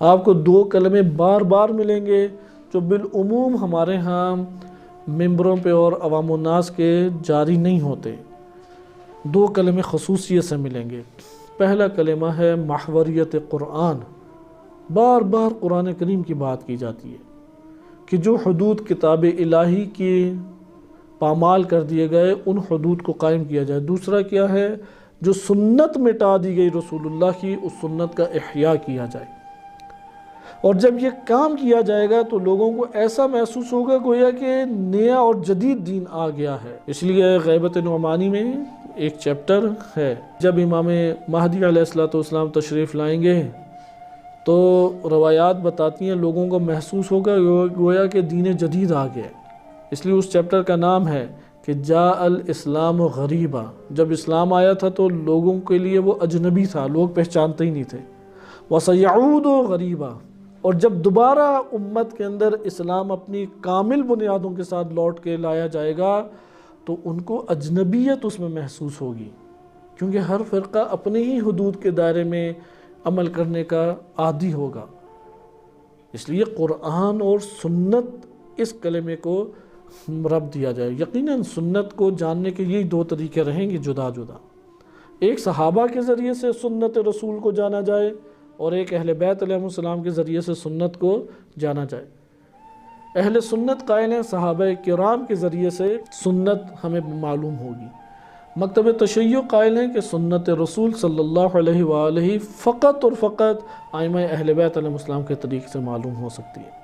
آپ کو 2 کلمے بار بار ملیں گے جو بالعموم ہمارے ہاں ممبروں پہ اور عوام الناس کے جاری نہیں ہوتے۔ 2 کلمے خصوصیت سے ملیں گے۔ پہلا کلمہ ہے محوریت قرآن۔ بار بار قرآن کریم کی بات کی جاتی ہے کہ جو حدود کتاب الہی کی پامال کر دیے گئے ان حدود کو قائم کیا جائے۔ دوسرا کیا ہے؟ جو سنت مٹا دی گئی رسول اللہ کی، اس سنت کا احیاء کیا جائے۔ اور جب یہ کام کیا جائے گا تو لوگوں کو ایسا محسوس ہوگا گویا کہ نیا اور جدید دین آ گیا ہے۔ اس لیے غیبت نعمانی میں ایک چیپٹر ہے، جب امام مہدی علیہ السلام تشریف لائیں گے تو روایات بتاتی ہیں لوگوں کو محسوس ہوگا گویا کہ دین جدید آ گیا۔ اس لیے اس چیپٹر کا نام ہے کہ جاء الاسلام غریبا۔ جب اسلام آیا تھا تو لوگوں کے لیے وہ اجنبی تھا، لوگ پہچانتے ہی نہیں تھے۔ وَسَيَعُودُ غریبا، اور جب دوبارہ امت کے اندر اسلام اپنی کامل بنیادوں کے ساتھ لوٹ کے لایا جائے گا تو ان کو اجنبیت اس میں محسوس ہوگی، کیونکہ ہر فرقہ اپنے ہی حدود کے دائرے میں عمل کرنے کا عادی ہوگا۔ اس لیے قرآن اور سنت اس کلمے کو رب دیا جائے۔ یقیناً سنت کو جاننے کے یہی 2 طریقے رہیں گے جدا جدا۔ ایک صحابہ کے ذریعے سے سنت رسول کو جانا جائے، اور ایک اہل بیت علیہ السلام کے ذریعے سے سنت کو جانا جائے۔ اہل سنت قائل ہیں صحابہ کرام کے ذریعے سے سنت ہمیں معلوم ہوگی۔ مکتب تشیع قائل ہیں کہ سنت رسول صلی اللہ علیہ وآلہ فقط اور فقط ائمہ اہل بیت علیہ السلام کے طریق سے معلوم ہو سکتی ہے۔